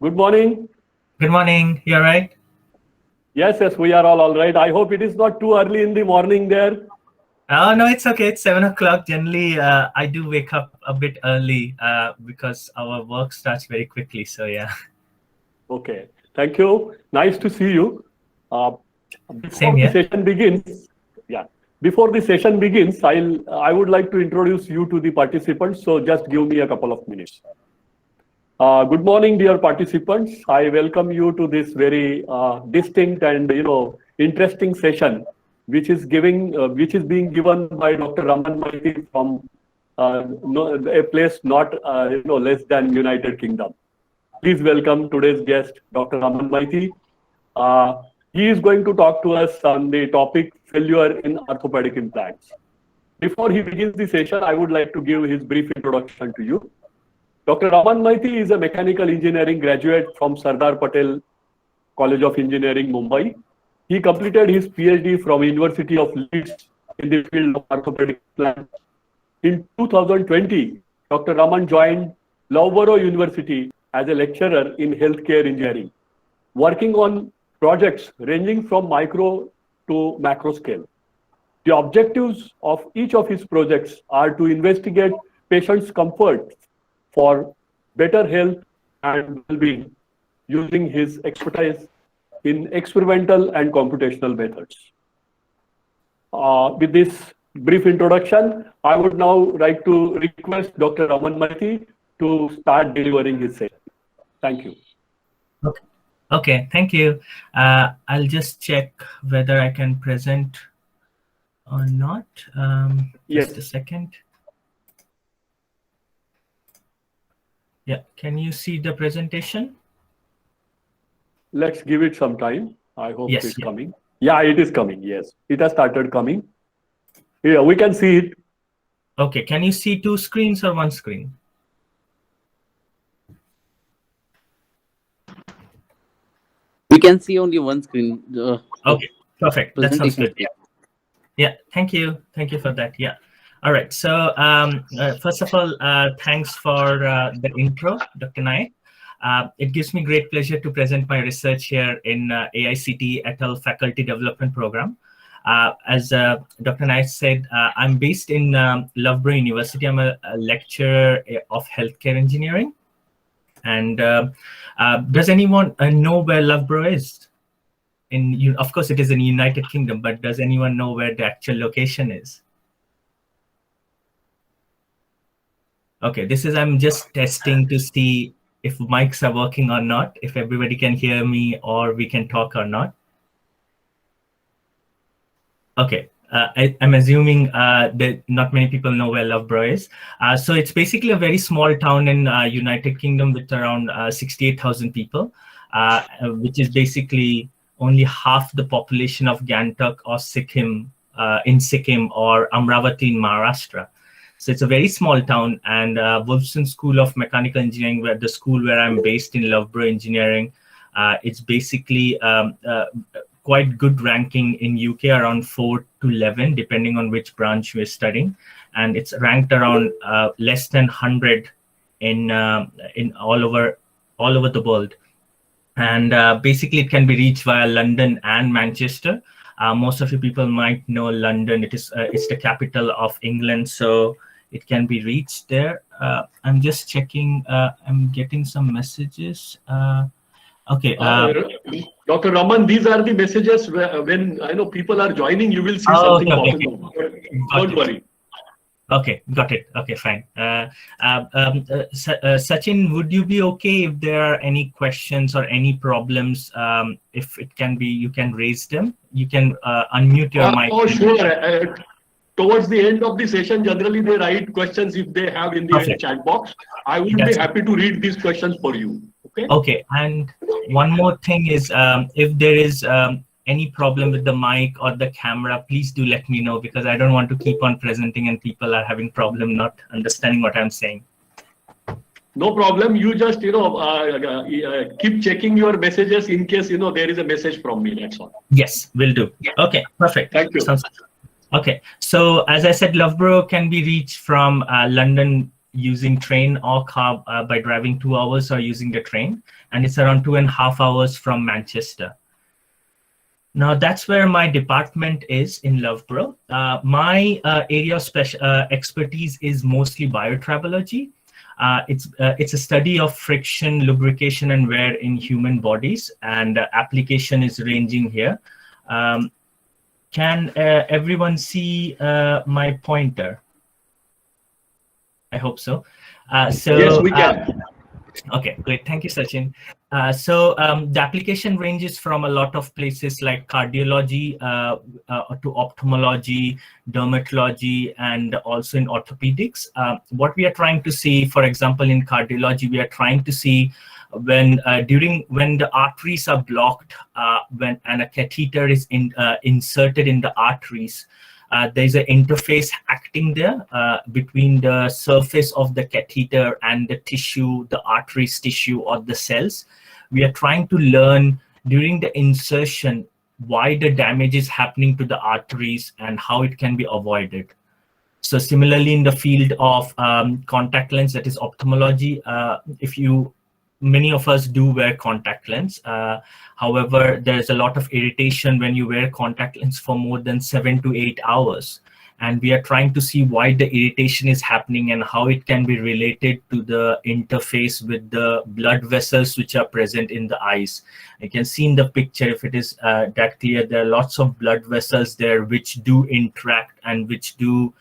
Good morning. Good morning. You all right? Yes, we are all right. I hope it is not too early in the morning there. Oh, no, it's okay. It's 7 o'clock. Generally, I do wake up a bit early because our work starts very quickly. So, yeah. Okay. Thank you. Nice to see you. Same here. Before the session begins, I would like to introduce you to the participants. So just give me a couple of minutes. Good morning, dear participants. I welcome you to this very distinct and interesting session, which is being given by Dr. Raman from a place not less than United Kingdom. Please welcome today's guest, Dr. Raman Maiti. He is going to talk to us on the topic failure in orthopedic implants. Before he begins the session, I would like to give his brief introduction to you. Dr. Raman Maiti is a mechanical engineering graduate from Sardar Patel College of Engineering, Mumbai. He completed his PhD from University of Leeds in the field of orthopedic implants. In 2020, Dr. Raman joined Loughborough University as a lecturer in healthcare engineering, working on projects ranging from micro to macro scale. The objectives of each of his projects are to investigate patients' comfort for better health and well-being using his expertise in experimental and computational methods. With this brief introduction, I would now like to request Dr. Raman Maiti to start delivering his session. Thank you. Okay, thank you. I'll just check whether I can present or not. Yes. Just a second. Yeah, can you see the presentation? Let's give it some time. I hope Yes, it's coming. Yeah, it is coming. Yes, it has started coming. Yeah, we can see it. Okay, can you see two screens or one screen? We can see only one screen. Okay, perfect. That sounds good. Yeah, thank you. Thank you for that. Yeah. All right. So first of all, thanks for the intro, Dr. Naik. It gives me great pleasure to present my research here in AICTE ATAL Faculty Development Program. As Dr. Naik said, I'm based in Loughborough University. I'm a lecturer of healthcare engineering. And does anyone know where Loughborough is? Of course, it is in the United Kingdom, but does anyone know where the actual location is? Okay, I'm just testing to see if mics are working or not, if everybody can hear me or we can talk or not. Okay, I'm assuming that not many people know where Loughborough is. So it's basically a very small town in United Kingdom with around 68,000 people, which is basically only half the population of Gantok or Sikkim in Sikkim or Amravati in Maharashtra. So it's a very small town, and Wolfson School of Mechanical Engineering, the school where I'm based in Loughborough Engineering, it's basically quite good ranking in UK, around 4 to 11, depending on which branch we're studying. And it's ranked around less than 100 in all over the world. And basically it can be reached via London and Manchester. Most of you people might know London. It's the capital of England, so it can be reached there. I'm just checking. I'm getting some messages. Okay. Dr. Raman, these are the messages when I know people are joining, you will see something popping up. Don't worry. Okay, got it. Okay, fine. Sachin, would you be okay if there are any questions or any problems? If it can be, you can raise them. You can unmute your mic. Oh, sure. Towards the end of the session, generally they write questions if they have in the chat box. I would be happy to read these questions for you. Okay. Okay, and one more thing is, if there is any problem with the mic or the camera, please do let me know, because I don't want to keep on presenting and people are having problem not understanding what I'm saying. No problem. You just keep checking your messages in case there is a message from me. That's all. Yes, will do. Okay, perfect. Thank you. Okay, so as I said, Loughborough can be reached from London using train or car by driving 2 hours or using the train, and it's around 2.5 hours from Manchester. Now that's where my department is in Loughborough. My area of expertise is mostly biotribology. It's a study of friction, lubrication, and wear in human bodies, and application is ranging here. Can everyone see my pointer? I hope so. Yes, we can. Okay, great. Thank you, Sachin. The application ranges from a lot of places like cardiology to ophthalmology, dermatology, and also in orthopedics. What we are trying to see, for example, in cardiology, we are trying to see when the arteries are blocked, and a catheter is inserted in the arteries. There's an interface acting there between the surface of the catheter and the tissue, the arteries tissue or the cells. We are trying to learn during the insertion why the damage is happening to the arteries and how it can be avoided. So similarly in the field of contact lens, that is ophthalmology, many of us do wear contact lens. However, there's a lot of irritation when you wear contact lens for more than 7 to 8 hours. And we are trying to see why the irritation is happening and how it can be related to the interface with the blood vessels which are present in the eyes. You can see in the picture, if it is that clear, there are lots of blood vessels there which do interact and which do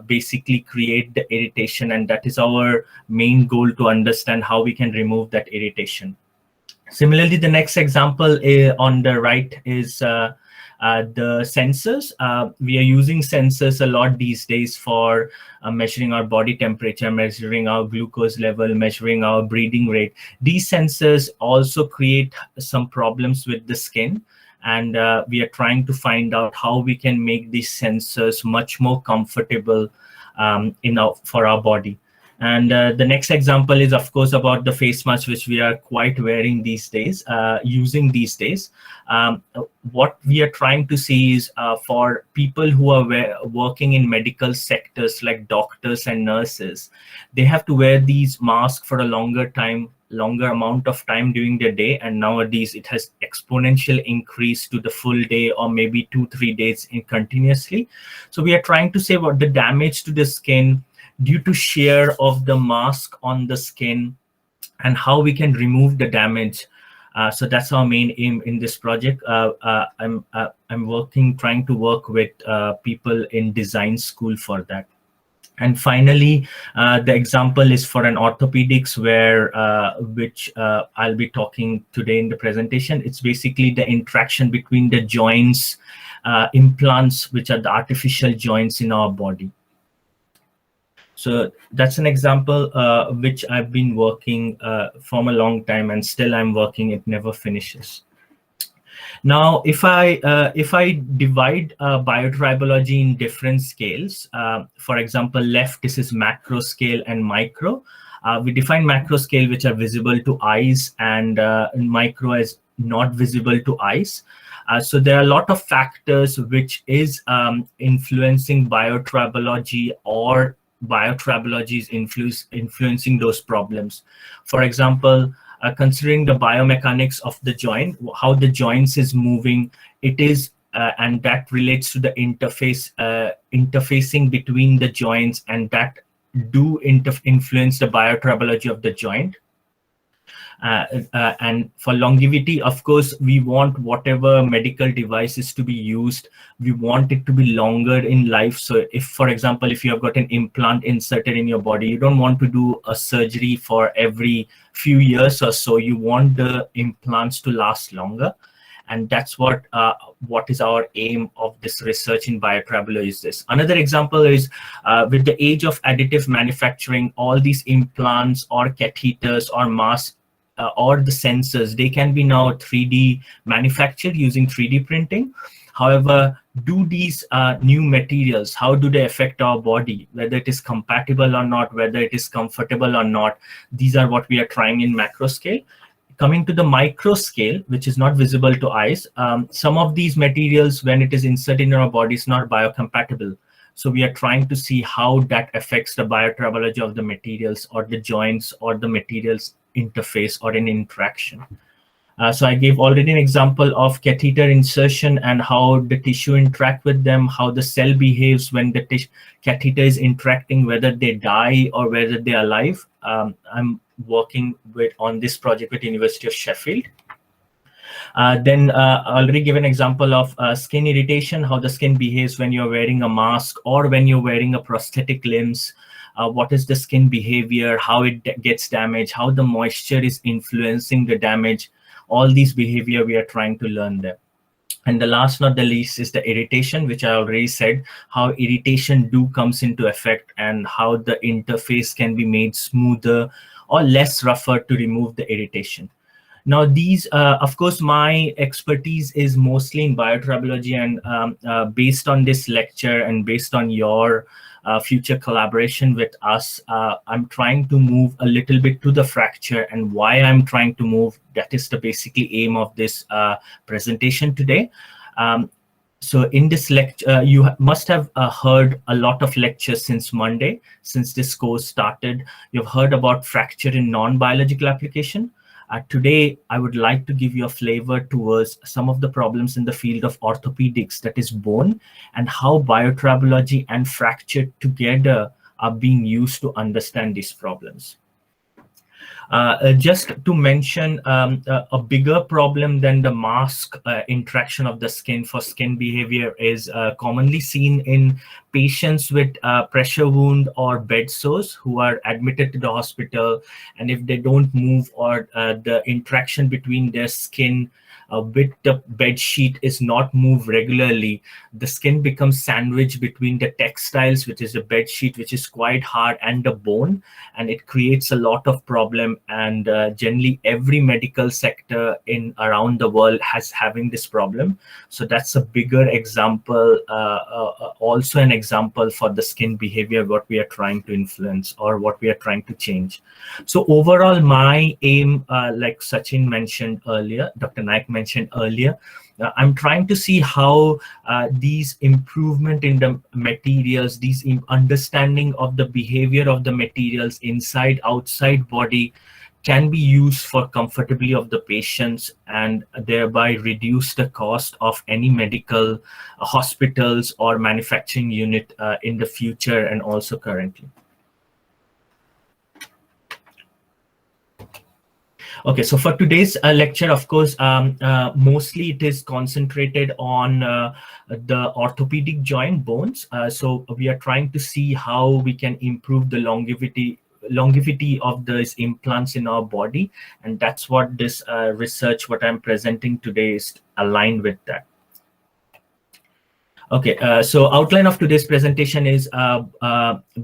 basically create the irritation, and that is our main goal, to understand how we can remove that irritation. Similarly, the next example on the right is the sensors. We are using sensors a lot these days for measuring our body temperature, measuring our glucose level, measuring our breathing rate. These sensors also create some problems with the skin. And we are trying to find out how we can make these sensors much more comfortable for our body. And the next example is, of course, about the face mask, which we are quite wearing these days, using these days. What we are trying to see is for people who are working in medical sectors like doctors and nurses, they have to wear these masks for a longer amount of time during the day, and nowadays it has exponential increase to the full day or maybe 2-3 days continuously. So we are trying to say what the damage to the skin due to shear of the mask on the skin and how we can remove the damage. So that's our main aim in this project. I'm trying to work with people in design school for that. And finally, the example is for an orthopedics which I'll be talking today in the presentation. It's basically the interaction between the joints, implants, which are the artificial joints in our body. So that's an example which I've been working from a long time, and still I'm working, it never finishes. Now, if I divide biotribology in different scales, for example, left, this is macro scale and micro. We define macro scale, which are visible to eyes, and micro as not visible to eyes. So there are a lot of factors which is influencing biotribology, or biotribology is influencing those problems. For example, considering the biomechanics of the joint, how the joints is moving, it is, and that relates to the interfacing between the joints, and that do influence the biotribology of the joint. And for longevity, of course, we want whatever medical devices to be used, we want it to be longer in life. So if, for example, if you have got an implant inserted in your body, you don't want to do a surgery for every few years or so. You want the implants to last longer. And that's what is our aim of this research in biotribology is this. Another example is with the age of additive manufacturing, all these implants or catheters or masks or the sensors, they can be now 3D manufactured using 3D printing. However, do these new materials, how do they affect our body, whether it is compatible or not, whether it is comfortable or not? These are what we are trying in macro scale. Coming to the micro scale, which is not visible to eyes, some of these materials, when it is inserted in our body, is not biocompatible. So we are trying to see how that affects the biotribology of the materials or the joints or the materials interface or an interaction. So I gave already an example of catheter insertion and how the tissue interact with them, how the cell behaves when the catheter is interacting, whether they die or whether they are alive. I'm working on this project with University of Sheffield. Then I already give an example of skin irritation, how the skin behaves when you're wearing a mask or when you're wearing a prosthetic limbs. What is the skin behavior, how it gets damaged, how the moisture is influencing the damage. All these behavior we are trying to learn there. And the last not the least is the irritation, which I already said, how irritation comes into effect and how the interface can be made smoother or less rougher to remove the irritation. Now these, of course, my expertise is mostly in biotribology, and based on this lecture and based on your future collaboration with us, I'm trying to move a little bit to the fracture, and why I'm trying to move, that is the basically aim of this presentation today. So in this lecture, you must have heard a lot of lectures since Monday, since this course started. You've heard about fracture in non-biological application. Today, I would like to give you a flavor towards some of the problems in the field of orthopedics, that is bone, and how biotribology and fracture together are being used to understand these problems. Just to mention a bigger problem than the mask interaction of the skin for skin behavior is commonly seen in patients with pressure wound or bed sores who are admitted to the hospital, and if they don't move or the interaction between their skin with the bed sheet is not moved regularly, the skin becomes sandwiched between the textiles, which is the bed sheet, which is quite hard, and the bone, and it creates a lot of problem. And generally every medical sector in around the world has having this problem. So that's a bigger example, also an example for the skin behavior, what we are trying to influence or what we are trying to change. So overall, my aim, like Sachin mentioned earlier, Dr. Naik mentioned earlier, I'm trying to see how these improvement in the materials, these understanding of the behavior of the materials inside, outside body can be used for comfortability of the patients and thereby reduce the cost of any medical hospitals or manufacturing unit in the future and also currently. Okay, so for today's lecture, of course, mostly it is concentrated on the orthopedic joint bones. So we are trying to see how we can improve the longevity of these implants in our body, and that's what this research, what I'm presenting today, is aligned with that. Okay, so outline of today's presentation is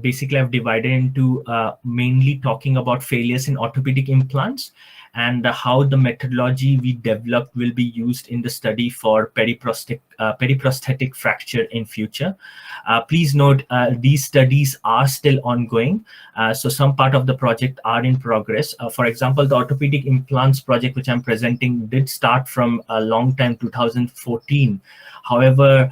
basically I've divided into mainly talking about failures in orthopedic implants and how the methodology we developed will be used in the study for periprosthetic fracture in future. Please note, these studies are still ongoing. So some part of the project are in progress. For example, the orthopedic implants project, which I'm presenting, did start from a long time, 2014. However,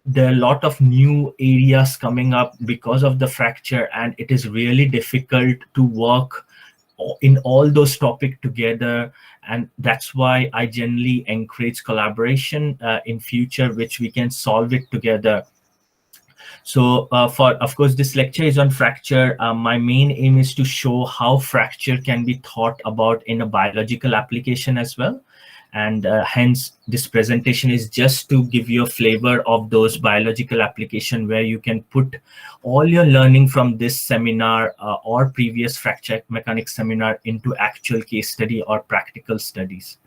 there are a lot of new areas coming up because of the fracture, and it is really difficult to work in all those topics together, and that's why I generally encourage collaboration in future, which we can solve it together. So of course, this lecture is on fracture. My main aim is to show how fracture can be thought about in a biological application as well. And hence this presentation is just to give you a flavor of those biological application where you can put all your learning from this seminar or previous fracture mechanics seminar into actual case study or practical studies.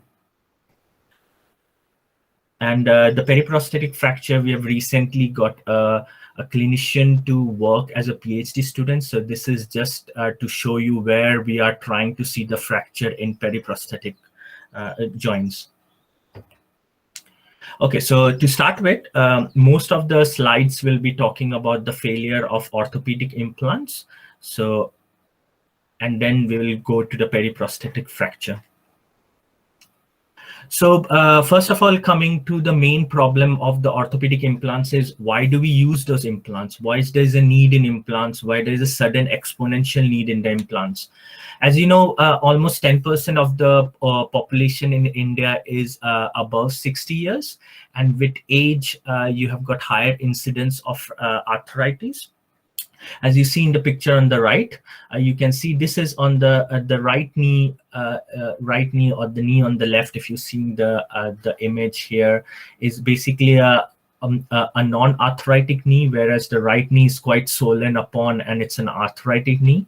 And the periprosthetic fracture, we have recently got a clinician to work as a PhD student. So this is just to show you where we are trying to see the fracture in periprosthetic joints. Okay, so to start with, most of the slides will be talking about the failure of orthopedic implants. So, and then we will go to the periprosthetic fracture. So first of all, coming to the main problem of the orthopedic implants is, why do we use those implants? Why is there a need in implants? Why there is a sudden exponential need in the implants? As you know, almost 10% of the population in India is above 60 years. And with age, you have got higher incidence of arthritis. As you see in the picture on the right, you can see this is on the right knee or the knee on the left. If you see the image here, is basically a non-arthritic knee, whereas the right knee is quite swollen upon and it's an arthritic knee.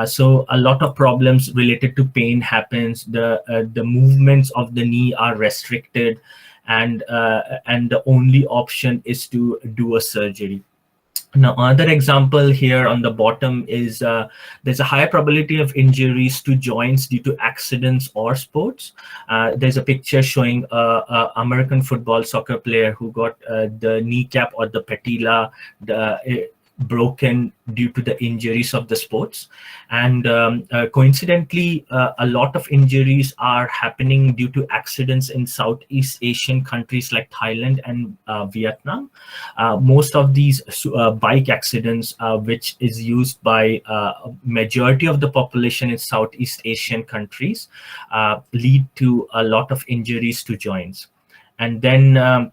So a lot of problems related to pain happens. The movements of the knee are restricted, and the only option is to do a surgery. Now, another example here on the bottom is there's a higher probability of injuries to joints due to accidents or sports. There's a picture showing a American football soccer player who got the kneecap or the patella broken due to the injuries of the sports. And coincidentally, a lot of injuries are happening due to accidents in Southeast Asian countries like Thailand and Vietnam. Most of these bike accidents, which is used by majority of the population in Southeast Asian countries, lead to a lot of injuries to joints. And then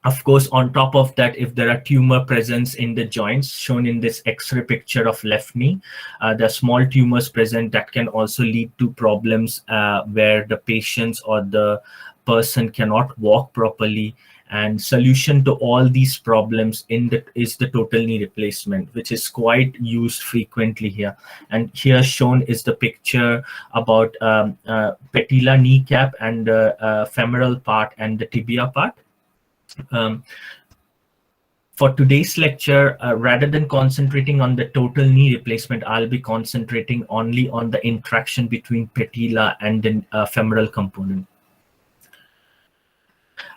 of course, on top of that, if there are tumor presence in the joints, shown in this X-ray picture of left knee, there are small tumors present that can also lead to problems where the patients or the person cannot walk properly. And solution to all these problems is the total knee replacement, which is quite used frequently here. And here shown is the picture about patella kneecap and the femoral part and the tibia part. For today's lecture, rather than concentrating on the total knee replacement, I'll be concentrating only on the interaction between patella and the femoral component.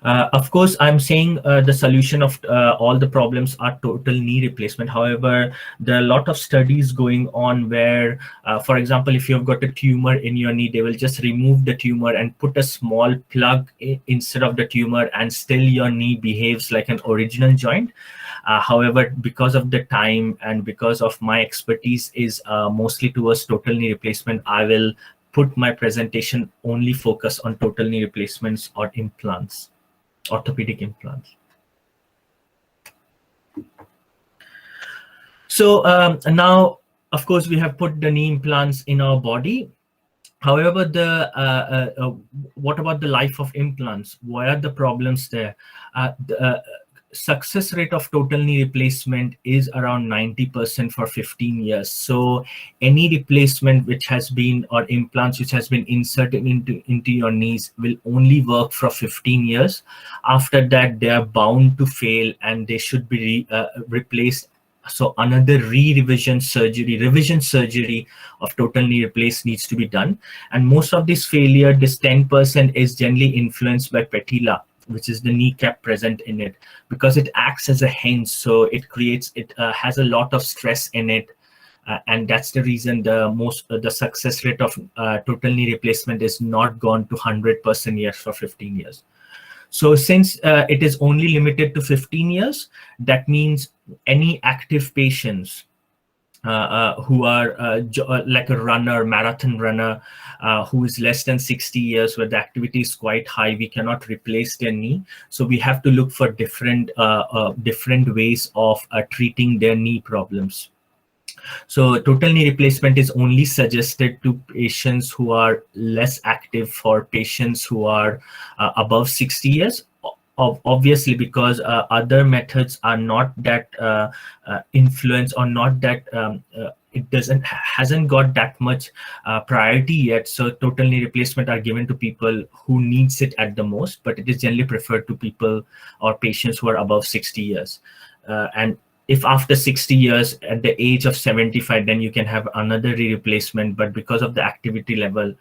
Of course, I'm saying the solution of all the problems are total knee replacement. However, there are a lot of studies going on where, for example, if you've got a tumor in your knee, they will just remove the tumor and put a small plug instead of the tumor, and still your knee behaves like an original joint. However, because of the time and because of my expertise is mostly towards total knee replacement, I will put my presentation only focus on total knee replacements or implants, orthopedic implants. So now, of course, we have put the knee implants in our body. However, what about the life of implants? What are the problems there? The success rate of total knee replacement is around 90% for 15 years. So any replacement which has been, or implants which has been inserted into your knees, will only work for 15 years. After that, they are bound to fail and they should be replaced. So another revision surgery of total knee replace needs to be done. And most of this failure, this 10%, is generally influenced by patella, which is the kneecap present in it, because it acts as a hinge. So it has a lot of stress in it. And that's the reason the success rate of total knee replacement is not gone to 100% years for 15 years. So since it is only limited to 15 years, that means any active patients who are like a runner, marathon runner, who is less than 60 years, where the activity is quite high, we cannot replace their knee. So we have to look for different ways of treating their knee problems. So total knee replacement is only suggested to patients who are less active, for patients who are above 60 years. Obviously, because other methods are not that influence, or not that hasn't got that much priority yet. So total knee replacement are given to people who needs it at the most, but it is generally preferred to people or patients who are above 60 years. And if after 60 years, at the age of 75, then you can have another knee replacement. But because of the activity level,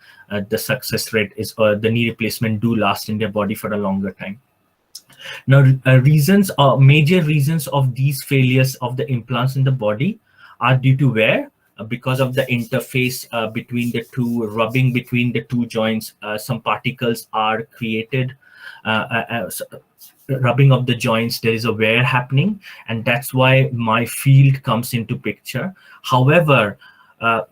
the success rate is, or the knee replacement do last in their body for a longer time. Now, major reasons of these failures of the implants in the body are due to wear. because of the interface between the two, rubbing between the two joints, some particles are created. Rubbing of the joints, there is a wear happening, and that's why my field comes into picture. However,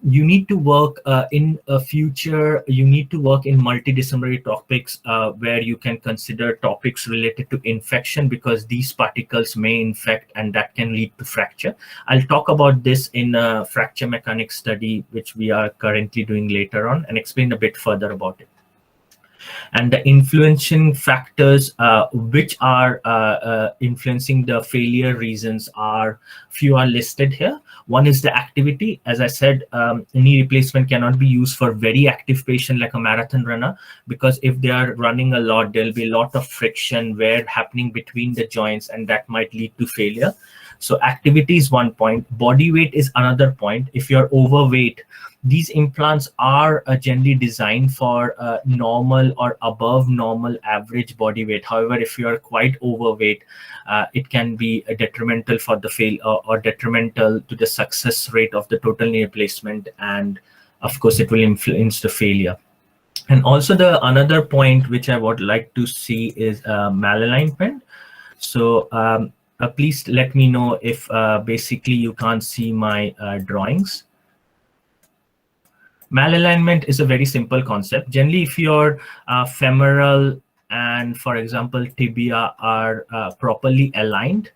you need to work in a future, you need to work in multidisciplinary topics where you can consider topics related to infection, because these particles may infect and that can lead to fracture. I'll talk about this in a fracture mechanics study, which we are currently doing later on, and explain a bit further about it. And the influencing factors which are influencing the failure reasons are few are listed here. One is the activity. As I said, knee replacement cannot be used for very active patient like a marathon runner, because if they are running a lot, there'll be a lot of friction wear happening between the joints, and that might lead to failure. So activity is one point. Body weight is another point. If you're overweight, these implants are generally designed for normal or above normal average body weight. However, if you are quite overweight, it can be detrimental for the fail or detrimental to the success rate of the total knee replacement, and of course it will influence the failure. And also the another point which I would like to see is malalignment. So please let me know if basically you can't see my drawings. Malalignment is a very simple concept. Generally, if your femoral and, for example, tibia are properly aligned,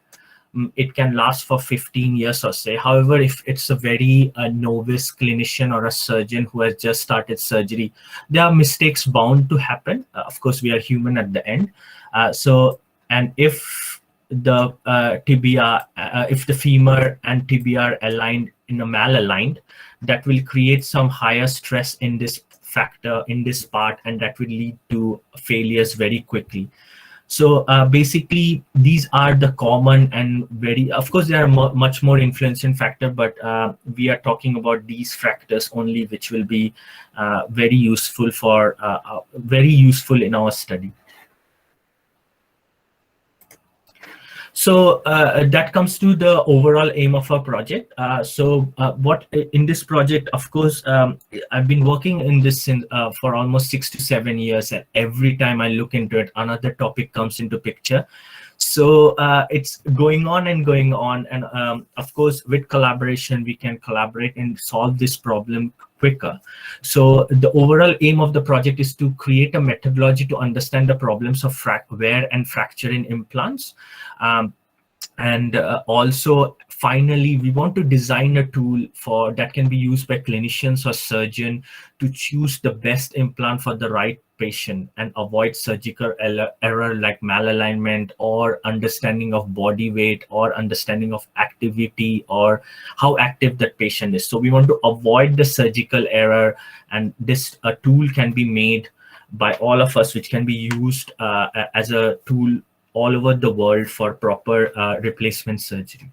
it can last for 15 years or so. However, if it's a very novice clinician or a surgeon who has just started surgery, there are mistakes bound to happen. Of course, we are human at the end. And if the tibia, if the femur and tibia are aligned in a malaligned, that will create some higher stress in this factor, in this part, and that will lead to failures very quickly. So basically, these are the common and very, of course, there are much more influencing factor, but we are talking about these factors only, which will be very useful for, very useful in our study. So that comes to the overall aim of our project. What in this project, of course, I've been working in this for almost 6 to 7 years, and every time I look into it, another topic comes into picture. So it's going on and going on, and of course, with collaboration, we can collaborate and solve this problem quicker. So the overall aim of the project is to create a methodology to understand the problems of wear and fracture in implants. And also, finally, we want to design a tool for that can be used by clinicians or surgeon to choose the best implant for the right patient and avoid surgical error like malalignment or understanding of body weight or understanding of activity or how active that patient is. So we want to avoid the surgical error, and this tool can be made by all of us, which can be used as a tool all over the world for proper replacement surgery.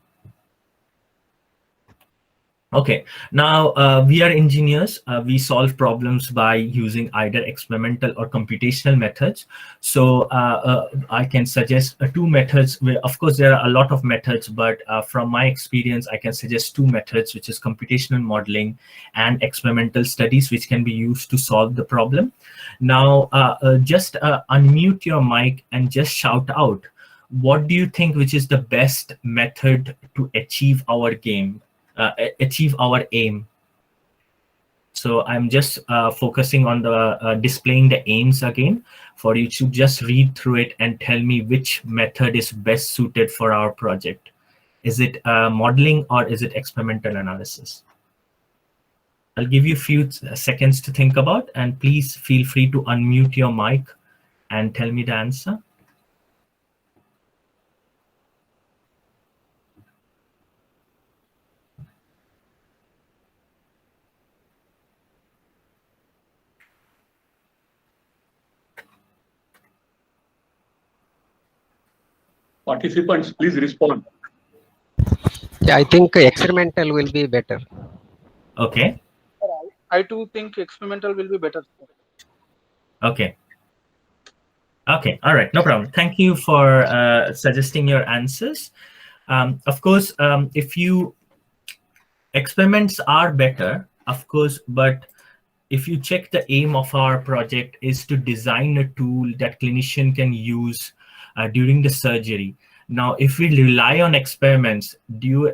Okay, now we are engineers. We solve problems by using either experimental or computational methods. So I can suggest two methods. Of course, there are a lot of methods, but from my experience, I can suggest two methods, which is computational modeling and experimental studies, which can be used to solve the problem. Now, just unmute your mic and just shout out, what do you think which is the best method to achieve our game? Achieve our aim. So I'm just focusing on the displaying the aims again for you to just read through it and tell me which method is best suited for our project. Is it modeling or is it experimental analysis? I'll give you a few seconds to think about, and please feel free to unmute your mic and tell me the answer. Participants, please respond. Yeah, I think experimental will be better. Okay. I too think experimental will be better. Okay. Okay. All right. No problem. Thank you for suggesting your answers. Of course, if you experiments are better, of course, but if you check, the aim of our project is to design a tool that clinician can use during the surgery. Now, if we rely on experiments, do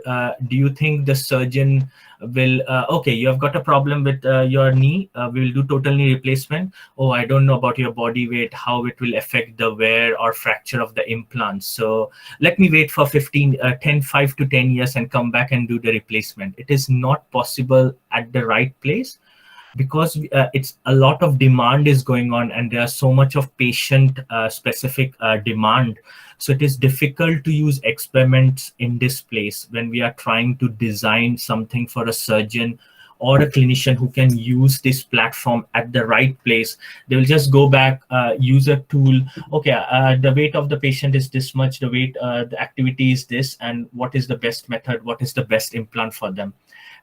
you think the surgeon will, okay, you have got a problem with your knee, we will do total knee replacement. Oh, I don't know about your body weight, how it will affect the wear or fracture of the implants. So let me wait for 5 to 10 years and come back and do the replacement. It is not possible at the right place, because it's a lot of demand is going on, and there's so much of patient specific demand. So it is difficult to use experiments in this place when we are trying to design something for a surgeon or a clinician who can use this platform at the right place. They will just go back, use a tool. Okay, the weight of the patient is this much, the weight, the activity is this, and what is the best method, what is the best implant for them.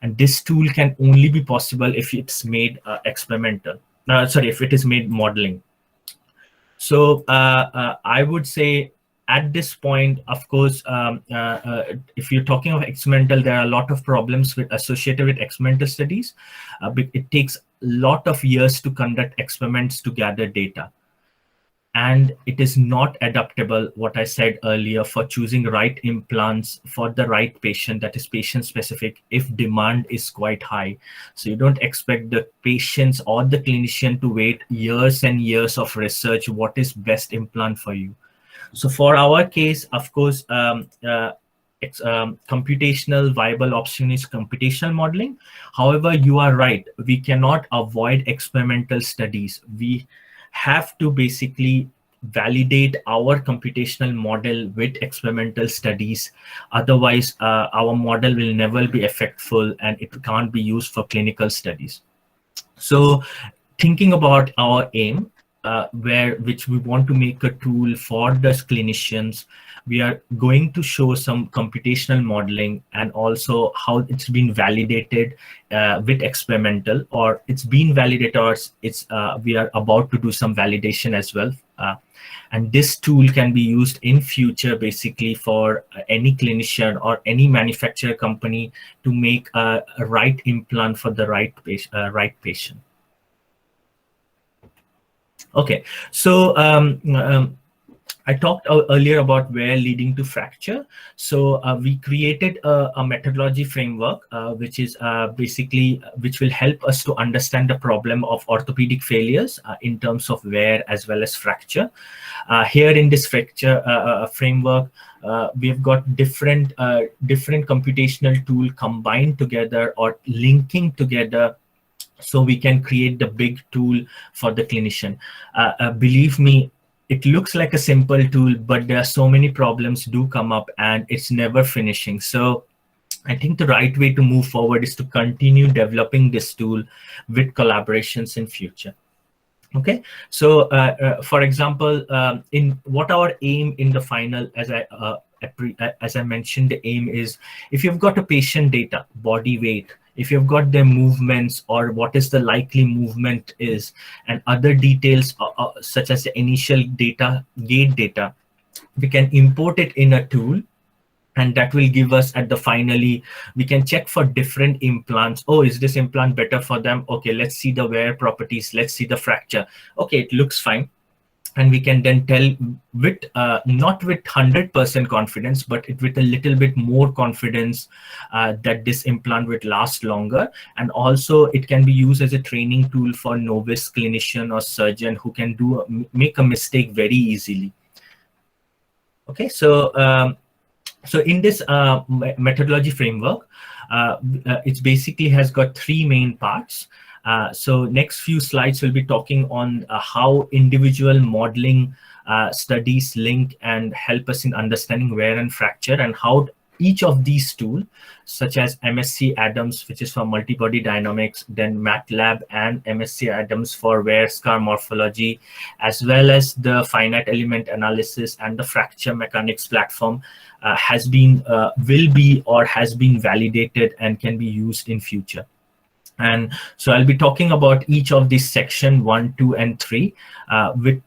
And this tool can only be possible if it's made experimental. If it is made modeling. So I would say at this point, of course, if you're talking of experimental, there are a lot of problems associated with experimental studies. It takes a lot of years to conduct experiments to gather data. And it is not adaptable, what I said earlier, for choosing right implants for the right patient, that is patient specific, if demand is quite high. So you don't expect the patients or the clinician to wait years and years of research, what is best implant for you. So for our case, of course, computational viable option is computational modeling. However, you are right, we cannot avoid experimental studies. We have to basically validate our computational model with experimental studies. Otherwise, our model will never be effectful and it can't be used for clinical studies. So thinking about our aim, which we want to make a tool for the clinicians, we are going to show some computational modeling and also how it's been validated with experimental, or it's been validated, or we are about to do some validation as well. And this tool can be used in future basically for any clinician or any manufacturer company to make a right implant for the right patient. Okay, so I talked earlier about wear leading to fracture. So we created a methodology framework, which is which will help us to understand the problem of orthopedic failures in terms of wear as well as fracture. Here in this fracture framework, we've got different computational tool combined together or linking together, so we can create the big tool for the clinician. Believe me, it looks like a simple tool, but there are so many problems do come up and it's never finishing. So I think the right way to move forward is to continue developing this tool with collaborations in future. Okay, so for example, in what our aim in the final, as I mentioned, the aim is, if you've got a patient data, body weight, if you've got their movements or what is the likely movement is, and other details such as the initial data, gait data, we can import it in a tool, and that will give us at the finally, we can check for different implants. Oh, is this implant better for them? Okay, let's see the wear properties. Let's see the fracture. Okay, it looks fine. And we can then tell with, not with 100% confidence, but with a little bit more confidence that this implant will last longer. And also it can be used as a training tool for novice clinician or surgeon who can make a mistake very easily. Okay, so so in this methodology framework, it basically has got 3 main parts. So next few slides will be talking on how individual modeling studies link and help us in understanding wear and fracture, and how each of these tools, such as MSc Adams, which is for multi-body dynamics, then Matlab and MSc Adams for wear scar morphology, as well as the finite element analysis and the fracture mechanics platform, has been, will be, or has been validated and can be used in future. And so I'll be talking about each of these section 1, 2, and 3 with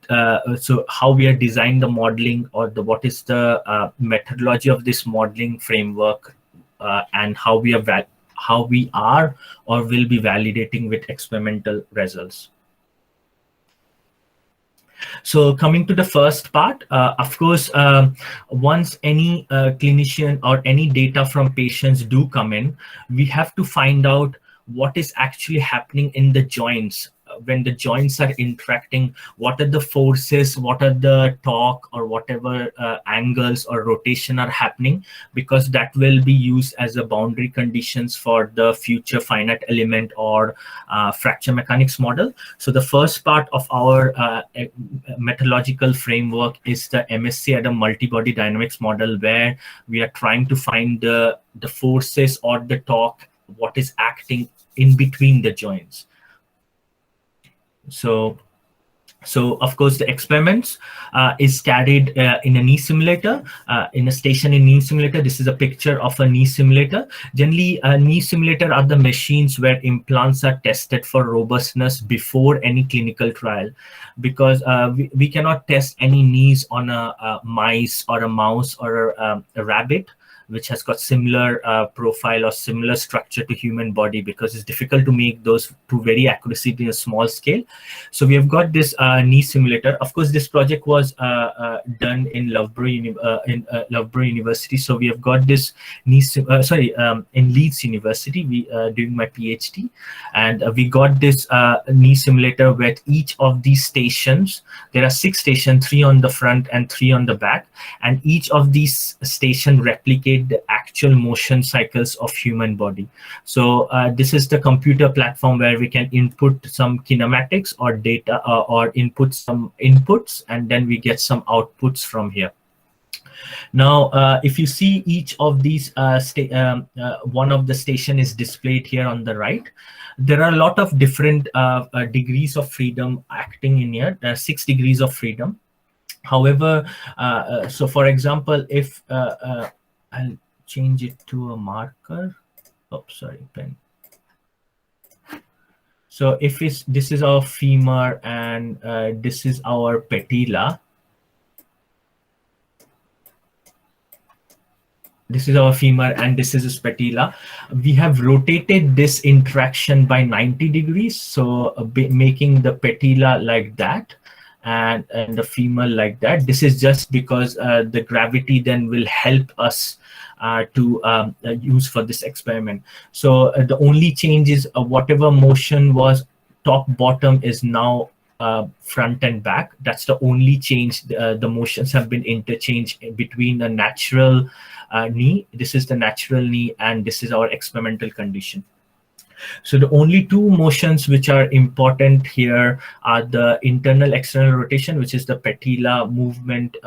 so how we are designing the modeling, or what is the methodology of this modeling framework, and how we are how we are or will be validating with experimental results. So coming to the first part, of course, once any clinician or any data from patients do come in, we have to find out what is actually happening in the joints. When the joints are interacting, what are the forces, what are the torque or whatever angles or rotation are happening, because that will be used as a boundary conditions for the future finite element or fracture mechanics model. So the first part of our methodological framework is the MSc Adam multi-body dynamics model, where we are trying to find the forces or the torque, what is acting in between the joints. So of course the experiments is carried in a knee simulator, in a station in knee simulator. This is a picture of a knee simulator. Generally, knee simulator are the machines where implants are tested for robustness before any clinical trial, because we cannot test any knees on a mice or a mouse or a rabbit, which has got similar profile or similar structure to human body, because it's difficult to make those to very accuracy in a small scale. So we have got this knee simulator. Of course, this project was done in Loughborough University. So we have got this knee, in Leeds University, during my PhD, and we got this knee simulator with each of these stations. There are 6 stations, 3 on the front and 3 on the back, and each of these stations replicate the actual motion cycles of human body. So this is the computer platform where we can input some kinematics or data or input some inputs, and then we get some outputs from here. Now, if you see each of these, one of the station is displayed here on the right. There are a lot of different degrees of freedom acting in here. There are 6 degrees of freedom. However, so for example, if I'll change it to a marker. Oh, sorry, pen. So if this is our femur and this is our patella. This is our femur and this is a patella. We have rotated this interaction by 90 degrees. So making the patella like that and the femur like that. This is just because the gravity then will help us to use for this experiment. So the only change is whatever motion was top bottom is now front and back. That's the only change. The motions have been interchanged between the natural knee. This is the natural knee and this is our experimental condition. So the only 2 motions which are important here are the internal external rotation, which is the patella movement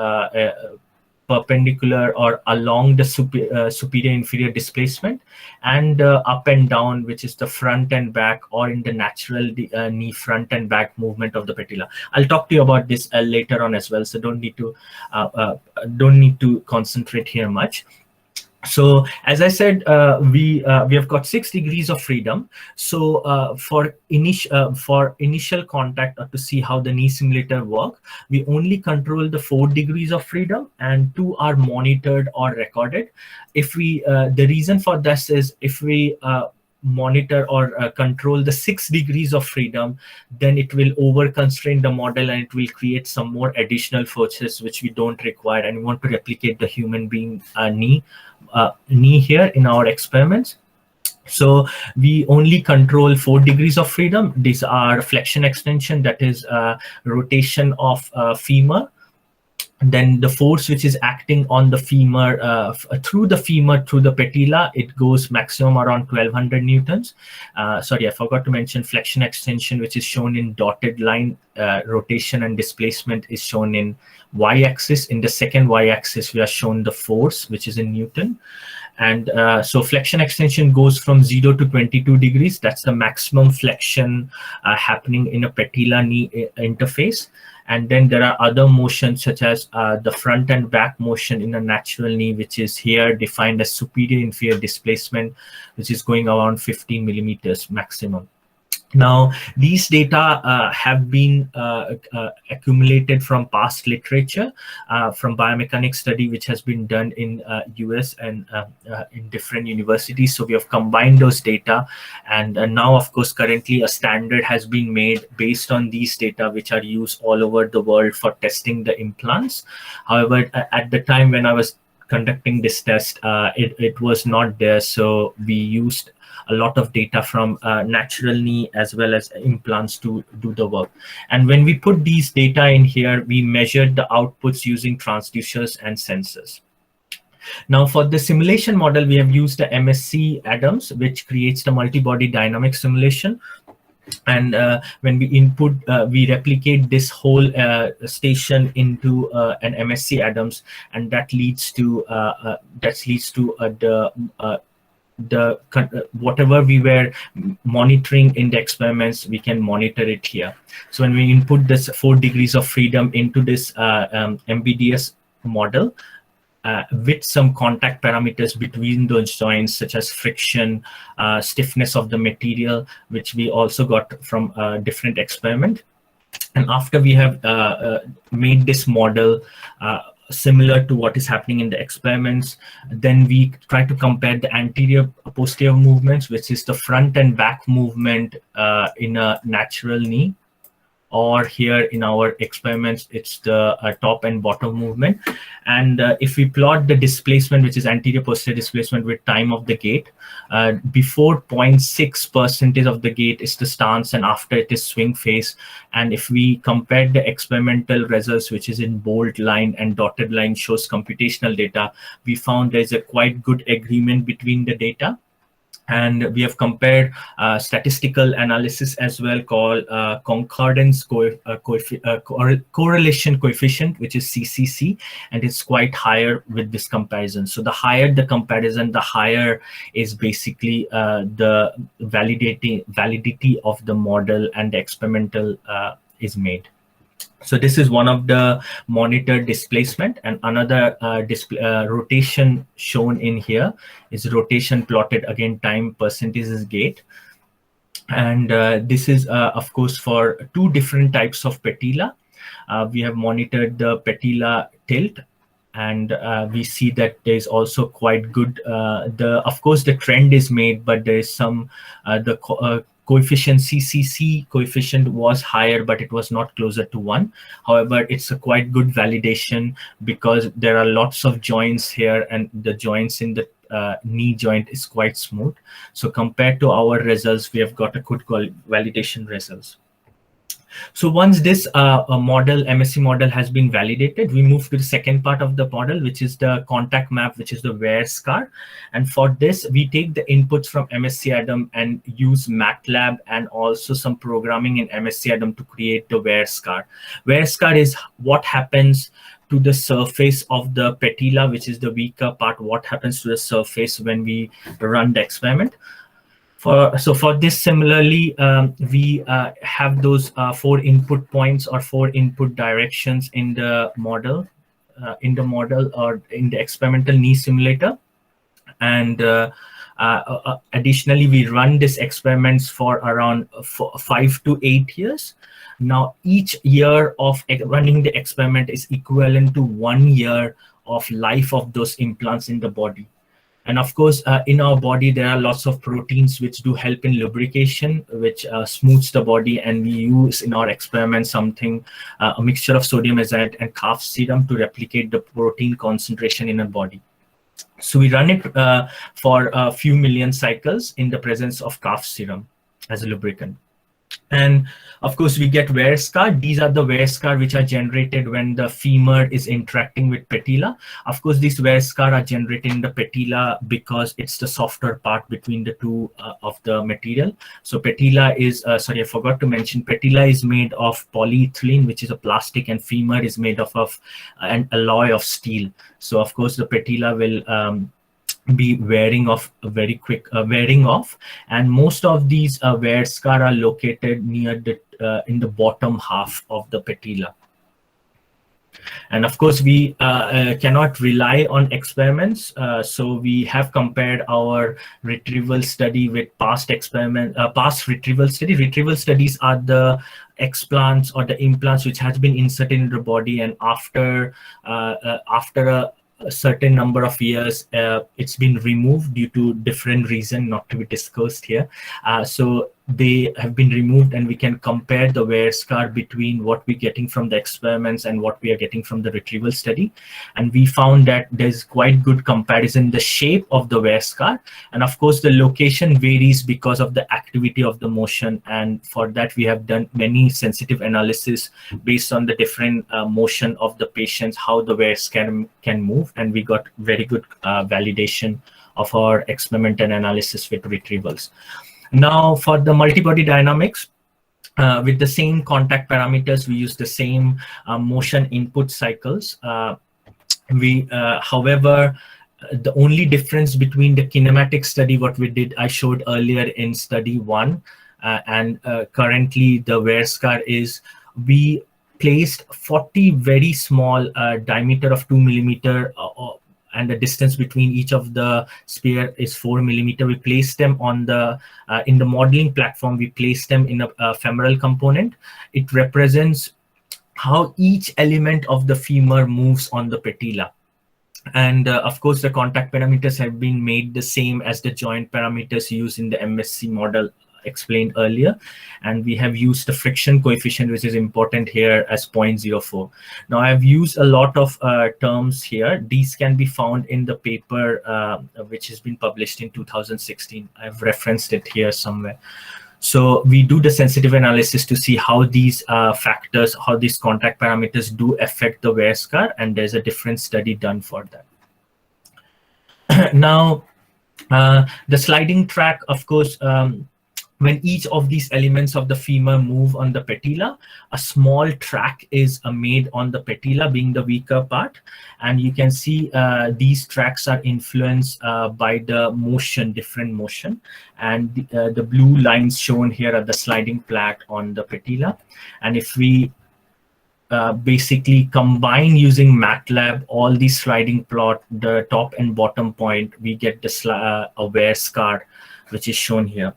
perpendicular or along the superior inferior displacement, and up and down, which is the front and back or in the natural knee front and back movement of the patella. I'll talk to you about this later on as well, so don't need to concentrate here much. So as I said, we have got 6 degrees of freedom. So for initial contact or to see how the knee simulator work, we only control the 4 degrees of freedom and 2 are monitored or recorded. If we the reason for this is if we monitor or control the 6 degrees of freedom, then it will over constrain the model and it will create some more additional forces which we don't require, and we want to replicate the human being knee here in our experiments. So we only control 4 degrees of freedom. These are flexion extension, that is rotation of femur. Then the force which is acting on the femur, through the patella, it goes maximum around 1200 newtons. Sorry, I forgot to mention flexion extension, which is shown in dotted line. Rotation and displacement is shown in y-axis. In the second y-axis, we are shown the force, which is in Newton. And so flexion extension goes from 0 to 22 degrees. That's the maximum flexion happening in a patella knee interface. And then there are other motions such as the front and back motion in a natural knee, which is here defined as superior inferior displacement, which is going around 15 millimeters maximum. Now, these data have been accumulated from past literature, from biomechanics study, which has been done in US and in different universities. So we have combined those data, and now, of course, currently a standard has been made based on these data, which are used all over the world for testing the implants. However, at the time when I was conducting this test, it was not there. So we used a lot of data from natural knee as well as implants to do the work. And when we put these data in here, we measured the outputs using transducers and sensors. Now, for the simulation model, we have used the MSc Adams, which creates the multi-body dynamic simulation. And when we input, we replicate this whole station into an MSc Adams, and that leads to the whatever we were monitoring in the experiments, we can monitor it here. So when we input this 4 degrees of freedom into this MBDS model, with some contact parameters between those joints, such as friction, stiffness of the material, which we also got from a different experiment. And after we have made this model similar to what is happening in the experiments, then we try to compare the anterior posterior movements, which is the front and back movement in a natural knee, or here in our experiments, it's the top and bottom movement. And if we plot the displacement, which is anterior posterior displacement with time of the gait, before 0.6% of the gait is the stance, and after it is swing phase. And if we compare the experimental results, which is in bold line and dotted line shows computational data, we found there's a quite good agreement between the data. And we have compared statistical analysis as well, called concordance correlation coefficient, which is CCC, and it's quite higher with this comparison. So the higher the comparison, the higher is basically the validity of the model and the experimental is made. So this is one of the monitored displacement, and another rotation shown in here is rotation plotted again time percentages gait. And this is of course for 2 different types of patella. We have monitored the patella tilt, and we see that there's also quite good, of course the trend is made, but there is some coefficient CCC coefficient was higher, but it was not closer to 1. However, it's a quite good validation because there are lots of joints here, and the joints in the knee joint is quite smooth. So compared to our results, we have got a good validation results. So once this MSc model has been validated, we move to the second part of the model, which is the contact map, which is the wear scar. And for this, we take the inputs from MSc Adam and use Matlab and also some programming in MSc Adam to create the wear scar. Wear scar is what happens to the surface of the patella, which is the weaker part, what happens to the surface when we run the experiment. So for this, similarly, we have those 4 input points or 4 input directions in the model, or in the experimental knee simulator. And additionally, we run these experiments for around 5 to 8 years. Now, each year of running the experiment is equivalent to 1 year of life of those implants in the body. And of course, in our body, there are lots of proteins which do help in lubrication, which smooths the body. And we use in our experiment something, a mixture of sodium azide and calf serum to replicate the protein concentration in a body. So we run it for a few million cycles in the presence of calf serum as a lubricant. And of course, we get wear scar. These are the wear scar which are generated when the femur is interacting with patella. Of course, these wear scar are generated in the patella because it's the softer part between the two of the material. So patella is, sorry, I forgot to mention, patella is made of polyethylene, which is a plastic, and femur is made of an alloy of steel. So of course, the patella will be wearing off and most of these wear scar are located near the in the bottom half of the patella. And of course, we cannot rely on experiments. So we have compared our retrieval study with past retrieval study. Retrieval studies are the explants or the implants which has been inserted in the body, and after a certain number of years, it's been removed due to different reasons not to be discussed here. So they have been removed, and we can compare the wear scar between what we're getting from the experiments and what we are getting from the retrieval study. And we found that there's quite good comparison, the shape of the wear scar. And of course, the location varies because of the activity of the motion. And for that, we have done many sensitive analysis based on the different motion of the patients, how the wear scar can move. And we got very good validation of our experimental analysis with retrievals. Now, for the multi-body dynamics, with the same contact parameters, we use the same motion input cycles. However, the only difference between the kinematic study, what we did, I showed earlier in study 1, and currently the wear scar is, we placed 40 very small diameter of 2 millimeter and the distance between each of the sphere is 4 millimeter. We placed them on the in the modeling platform. We placed them in a femoral component. It represents how each element of the femur moves on the patella. And of course, the contact parameters have been made the same as the joint parameters used in the MSC model explained earlier, and we have used the friction coefficient, which is important here, as 0.04. Now, I've used a lot of terms here. These can be found in the paper which has been published in 2016. I've referenced it here somewhere. So we do the sensitive analysis to see how these factors, how these contact parameters do affect the wear scar, and there's a different study done for that. Now, the sliding track, of course, when each of these elements of the femur move on the patella, a small track is made on the patella, being the weaker part. And you can see these tracks are influenced by the motion, different motion. And the blue lines shown here are the sliding plate on the patella. And if we basically combine using Matlab all these sliding plot, the top and bottom point, we get the a wear scar, which is shown here.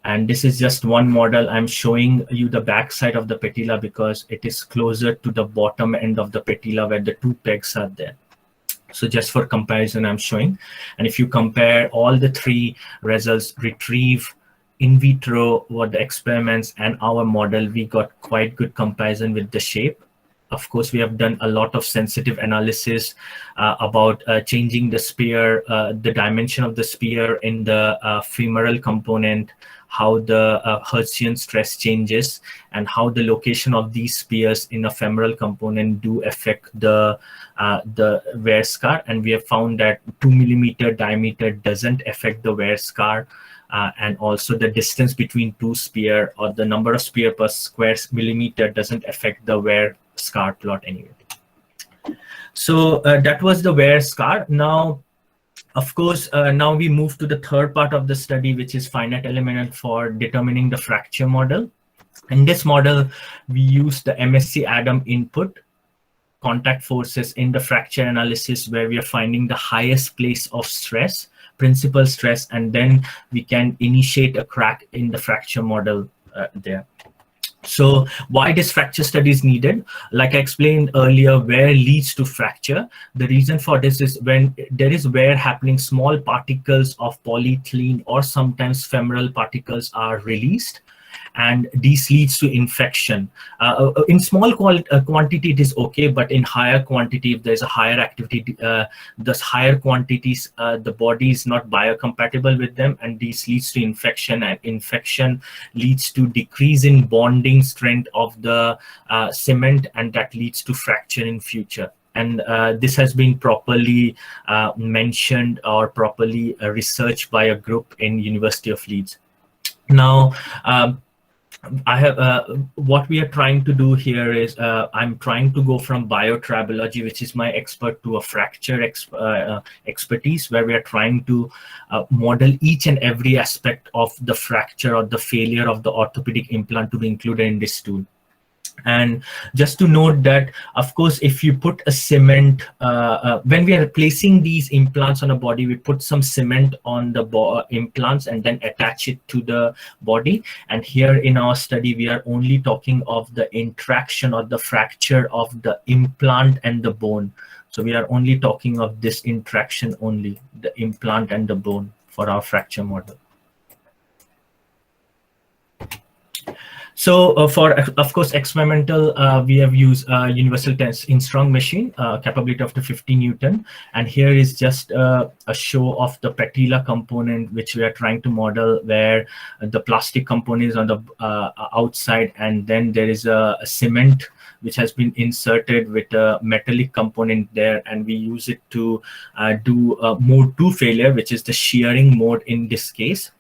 And this is just one model. I'm showing you the back side of the patella because it is closer to the bottom end of the patella where the two pegs are there. So just for comparison, I'm showing. And if you compare all the three results, retrieve, in vitro, what the experiments, and our model, we got quite good comparison with the shape. Of course, we have done a lot of sensitive analysis about changing the sphere, the dimension of the sphere in the femoral component, how the Hertzian stress changes, and how the location of these spheres in a femoral component do affect the wear scar. And we have found that 2 millimeter diameter doesn't affect the wear scar. And also the distance between two sphere, or the number of sphere per square millimeter, doesn't affect the wear scar plot anyway. So that was the wear scar. Now, of course, now we move to the third part of the study, which is finite element for determining the fracture model. In this model, we use the MSc Adam input contact forces in the fracture analysis, where we are finding the highest place of stress, principal stress, and then we can initiate a crack in the fracture model there. So why this fracture study is needed? Like I explained earlier, wear leads to fracture. The reason for this is when there is wear happening, small particles of polyethylene or sometimes femoral particles are released, and this leads to infection. In small quantity, it is okay, but in higher quantity, if there's a higher activity, those higher quantities, the body is not biocompatible with them, and this leads to infection, and infection leads to decrease in bonding strength of the cement, and that leads to fracture in future. And this has been properly mentioned or properly researched by a group in University of Leeds. Now, I have what we are trying to do here is I'm trying to go from bio-tribology, which is my expert, to a fracture expertise, where we are trying to model each and every aspect of the fracture or the failure of the orthopedic implant to be included in this tool. And just to note that, of course, if you put a cement, when we are placing these implants on a body, we put some cement on the implants and then attach it to the body. And here in our study, we are only talking of the interaction or the fracture of the implant and the bone. So we are only talking of this interaction only, the implant and the bone for our fracture model. So of course, experimental, we have used universal test in strong machine, capability of the 50 Newton. And here is just a show of the patella component, which we are trying to model, where the plastic component is on the outside, and then there is a cement which has been inserted with a metallic component there, and we use it to do mode 2 failure, which is the shearing mode in this case.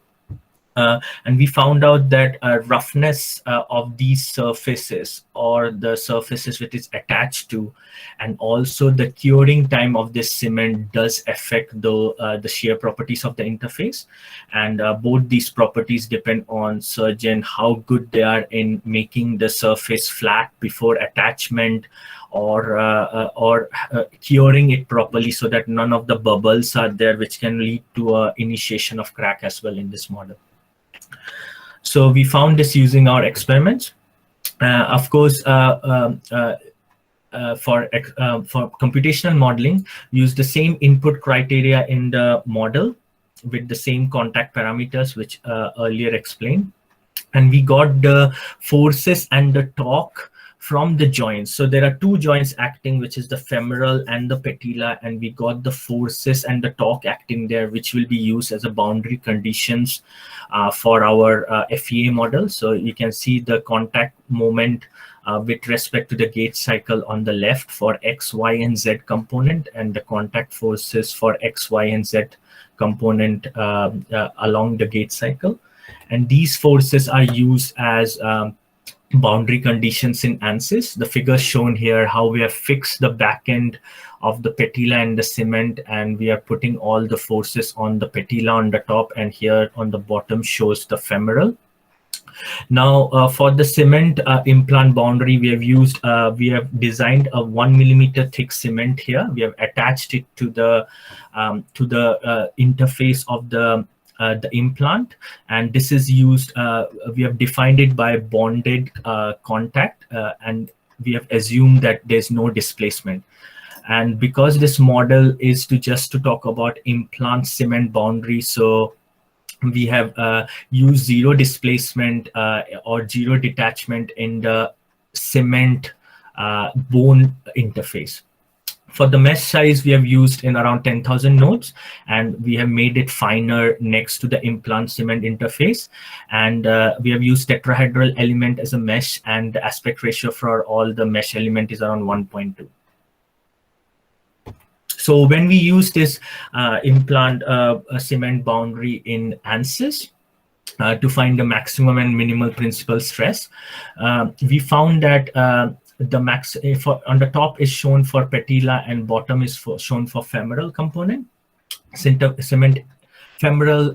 And we found out that roughness of these surfaces, or the surfaces which is attached to, and also the curing time of this cement does affect the shear properties of the interface. And both these properties depend on surgeon, how good they are in making the surface flat before attachment, or curing it properly so that none of the bubbles are there, which can lead to initiation of crack as well in this model. So we found this using our experiments. Of course, for computational modeling, use the same input criteria in the model with the same contact parameters, which earlier explained. And we got the forces and the torque from the joints. So there are two joints acting, which is the femoral and the patella, and we got the forces and the torque acting there, which will be used as a boundary conditions for our FEA model. So you can see the contact moment with respect to the gauge cycle on the left for X, Y, and Z component, and the contact forces for X, Y, and Z component along the gauge cycle. And these forces are used as boundary conditions in ANSYS. The figure shown here, how we have fixed the back end of the patella and the cement, and we are putting all the forces on the patella on the top, and here on the bottom shows the femoral. Now for the cement implant boundary, we have designed a 1 millimeter thick cement here. We have attached it to the interface of the implant, and this is used, we have defined it by bonded contact, and we have assumed that there's no displacement. And because this model is just to talk about implant cement boundary, so we have used zero displacement or zero detachment in the cement bone interface. For the mesh size, we have used in around 10,000 nodes, and we have made it finer next to the implant cement interface. And we have used tetrahedral element as a mesh, and the aspect ratio for all the mesh element is around 1.2. So when we use this implant cement boundary in ANSYS to find the maximum and minimal principal stress, we found that the max on the top is shown for patella and bottom is shown for femoral component, femoral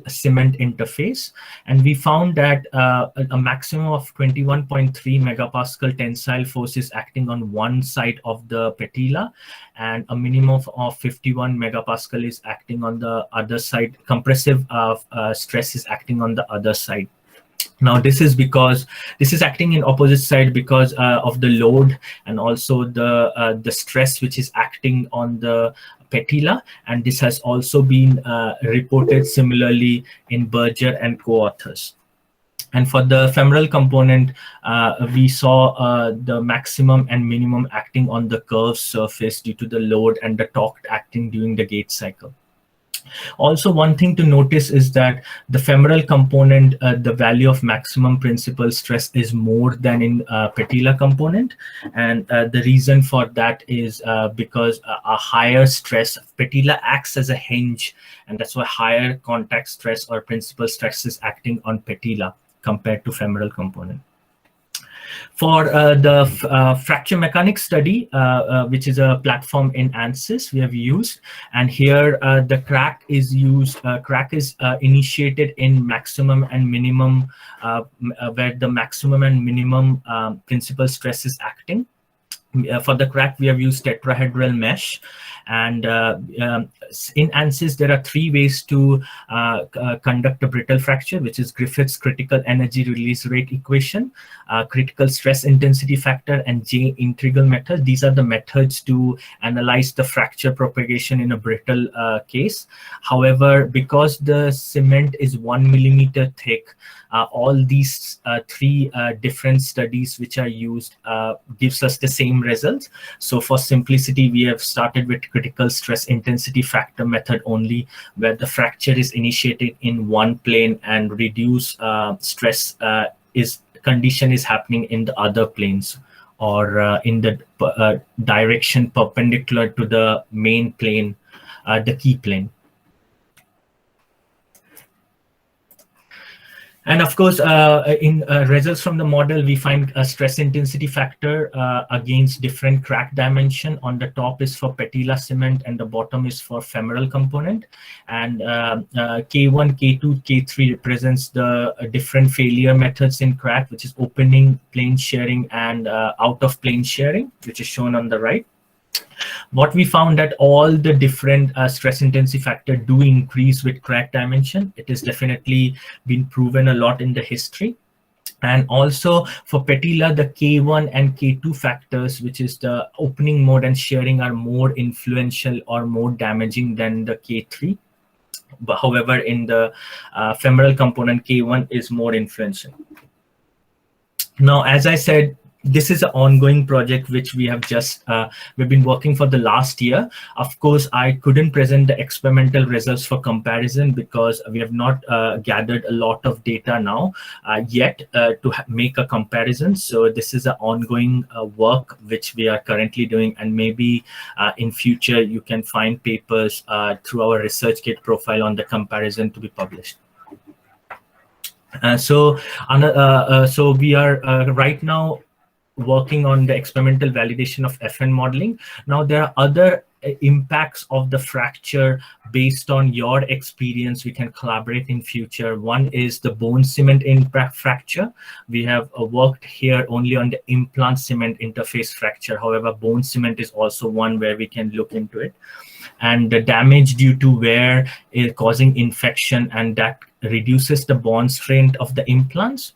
cement interface. And we found that a maximum of 21.3 megapascal tensile force is acting on one side of the patella, and a minimum of 51 megapascal is acting on the other side. Compressive stress is acting on the other side. Now this is because this is acting in opposite side because of the load, and also the stress which is acting on the patella, and this has also been reported similarly in Berger and co-authors. And for the femoral component, we saw the maximum and minimum acting on the curved surface due to the load, and the torque acting during the gauge cycle. Also, one thing to notice is that the femoral component, the value of maximum principal stress is more than in patella component. And the reason for that is because a higher stress, patella acts as a hinge, and that's why higher contact stress or principal stress is acting on patella compared to femoral component. For the fracture mechanics study, which is a platform in ANSYS we have used, and here the crack is used. Crack is initiated in maximum and minimum, where the maximum and minimum principal stress is acting. For the crack, we have used tetrahedral mesh, and in ANSYS there are 3 ways to conduct a brittle fracture, which is Griffith's critical energy release rate equation, critical stress intensity factor, and J integral method. These are the methods to analyze the fracture propagation in a brittle case. However, because the cement is 1 millimeter thick, all these 3 different studies which are used gives us the same results. So for simplicity, we have started with critical stress intensity factor method only, where the fracture is initiated in one plane and reduce stress condition is happening in the other planes, or in the direction perpendicular to the main plane, the key plane. And of course, in results from the model, we find a stress intensity factor against different crack dimension. On the top is for Patella cement, and the bottom is for femoral component. And K1, K2, K3 represents the different failure methods in crack, which is opening, plane shearing, and out of plane shearing, which is shown on the right. What we found that all the different stress intensity factor do increase with crack dimension. It has definitely been proven a lot in the history. And also for Patella, the K1 and K2 factors, which is the opening mode and shearing, are more influential or more damaging than the K3. But however, in the femoral component, K1 is more influential. Now, as I said, this is an ongoing project which we have just we've been working for the last year. Of course, I couldn't present the experimental results for comparison because we have not gathered a lot of data now yet to make a comparison. So this is an ongoing work which we are currently doing, and maybe in future you can find papers through our ResearchGate profile on the comparison to be published. So we are right now working on the experimental validation of FN modeling. Now, there are other impacts of the fracture based on your experience. We can collaborate in future. One is the bone cement impact fracture. We have worked here only on the implant cement interface fracture. However, bone cement is also one where we can look into it. And the damage due to wear is causing infection, and that reduces the bond strength of the implants.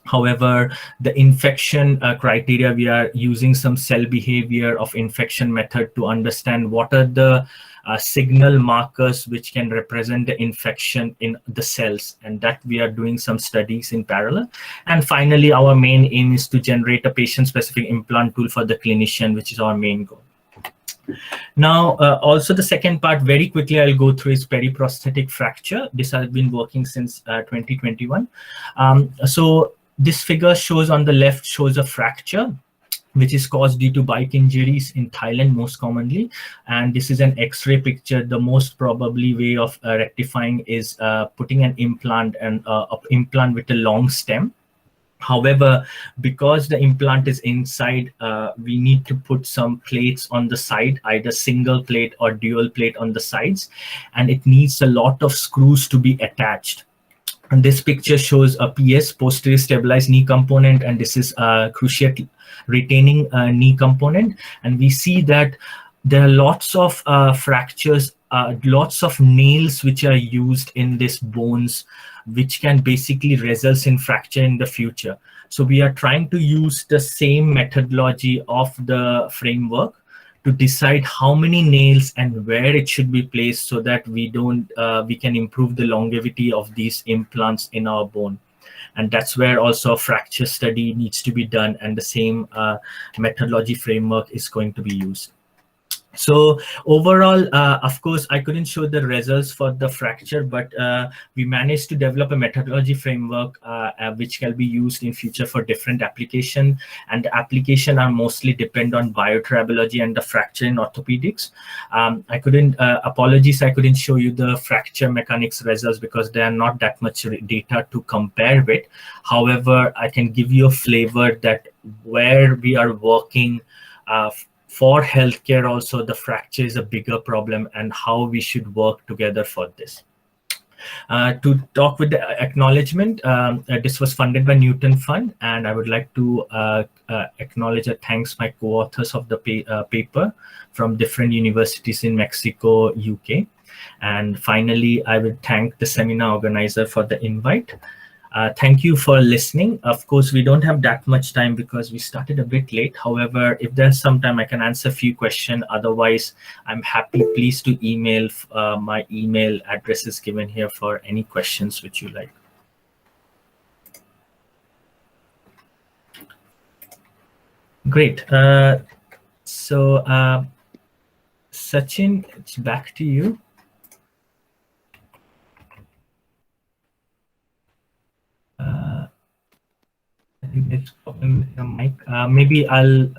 However, the infection criteria, we are using some cell behavior of infection method to understand what are the signal markers which can represent the infection in the cells, and that we are doing some studies in parallel. And finally, our main aim is to generate a patient-specific implant tool for the clinician, which is our main goal. Now, also the second part, very quickly I'll go through, is periprosthetic fracture. This has been working since 2021. So this figure shows on the left shows a fracture which is caused due to bike injuries in Thailand most commonly. And this is an X-ray picture. The most probably way of rectifying is putting an implant, and implant with a long stem. However, because the implant is inside, we need to put some plates on the side, either single plate or dual plate on the sides, and it needs a lot of screws to be attached. And this picture shows a PS, posterior stabilized knee component, and this is a cruciate retaining knee component. And we see that there are lots of fractures, lots of nails which are used in these bones, which can basically result in fracture in the future. So we are trying to use the same methodology of the framework to decide how many nails and where it should be placed, so that we can improve the longevity of these implants in our bone. And that's where also a fracture study needs to be done, and the same methodology framework is going to be used. So overall, of course, I couldn't show the results for the fracture, but we managed to develop a methodology framework which can be used in future for different application. And the application are mostly depend on bio-tribology and the fracture in orthopedics. I couldn't, apologies, I couldn't show you the fracture mechanics results because there are not that much data to compare with. However, I can give you a flavor that where we are working for healthcare also, the fracture is a bigger problem and how we should work together for this. To talk with the acknowledgement, this was funded by Newton Fund, and I would like to acknowledge and thanks my co-authors of the paper from different universities in Mexico, UK. And finally, I would thank the seminar organizer for the invite. Thank you for listening. Of course, we don't have that much time because we started a bit late. However, if there's some time, I can answer a few questions. Otherwise, I'm happy. Please to email. My email address is given here for any questions which you like. Great. So, Sachin, it's back to you. I think it's open with the mic. Maybe I'll.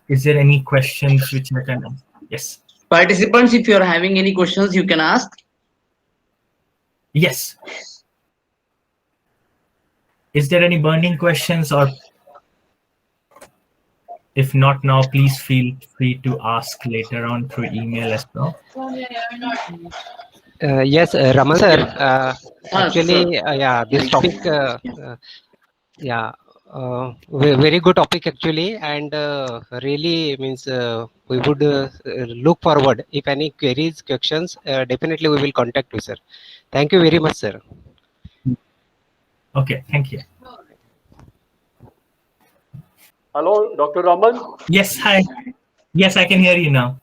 Is there any questions which I can ask? Yes. Participants, if you are having any questions, you can ask. Yes. Is there any burning questions, or if not now, please feel free to ask later on through email as well. Yes, Raman sir. Actually, yeah, this topic, yeah, very good topic actually, and really means we would look forward. If any queries, questions, definitely we will contact you, sir. Thank you very much, sir. Okay, thank you. Hello, Dr. Raman. Yes, hi. Yes, I can hear you now.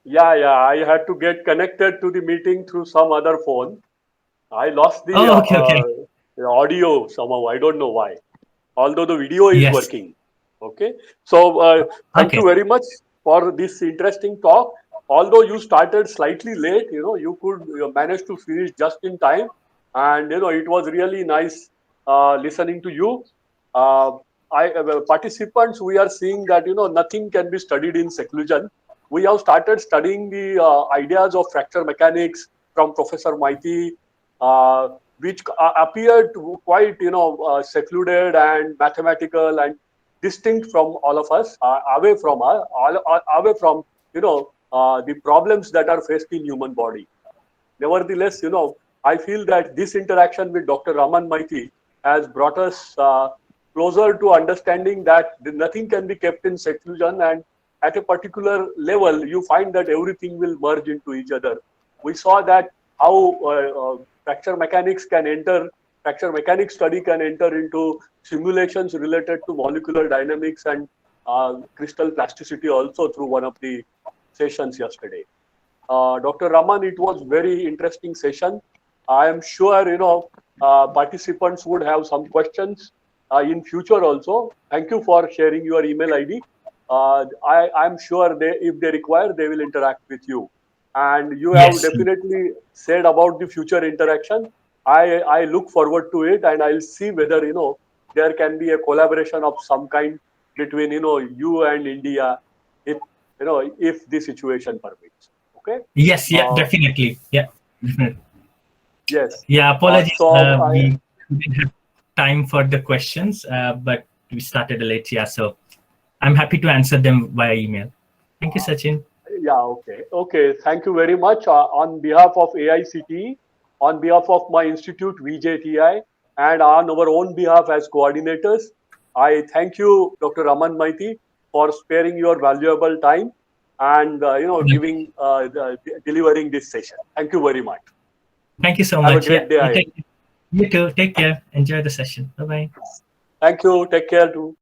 Yeah, I had to get connected to the meeting through some other phone. I lost the, the audio somehow. I don't know why. Although the video is working. Okay. So thank you very much for this interesting talk. Although you started slightly late, you could manage to finish just in time. And, it was really nice listening to you. Participants, we are seeing that, nothing can be studied in seclusion. We have started studying the ideas of fracture mechanics from Professor Maiti, which appeared quite, secluded and mathematical and distinct from all of us, away from the problems that are faced in human body. Nevertheless, I feel that this interaction with Dr. Raman Maiti has brought us closer to understanding that nothing can be kept in seclusion, and at a particular level, you find that everything will merge into each other. We saw that how fracture mechanics study can enter into simulations related to molecular dynamics and crystal plasticity also through one of the sessions yesterday. Dr. Raman, it was very interesting session. I am sure, participants would have some questions in future also. Thank you for sharing your email ID. I'm sure if they require, they will interact with you. And you have definitely said about the future interaction. I look forward to it, and I'll see whether, there can be a collaboration of some kind between, you and India, if the situation permits. Okay? Yes, definitely. Yeah. Yes. Yeah, apologies. We didn't have time for the questions, but we started late. Yeah, so I'm happy to answer them via email. Thank you, Sachin. Yeah, okay. Okay, thank you very much. On behalf of AICTE, on behalf of my institute, VJTI, and on our own behalf as coordinators, I thank you, Dr. Raman Maiti, for sparing your valuable time and, delivering this session. Thank you very much. Thank you so much. Have a great day. You too. Take care. Enjoy the session. Bye-bye. Thank you. Take care too.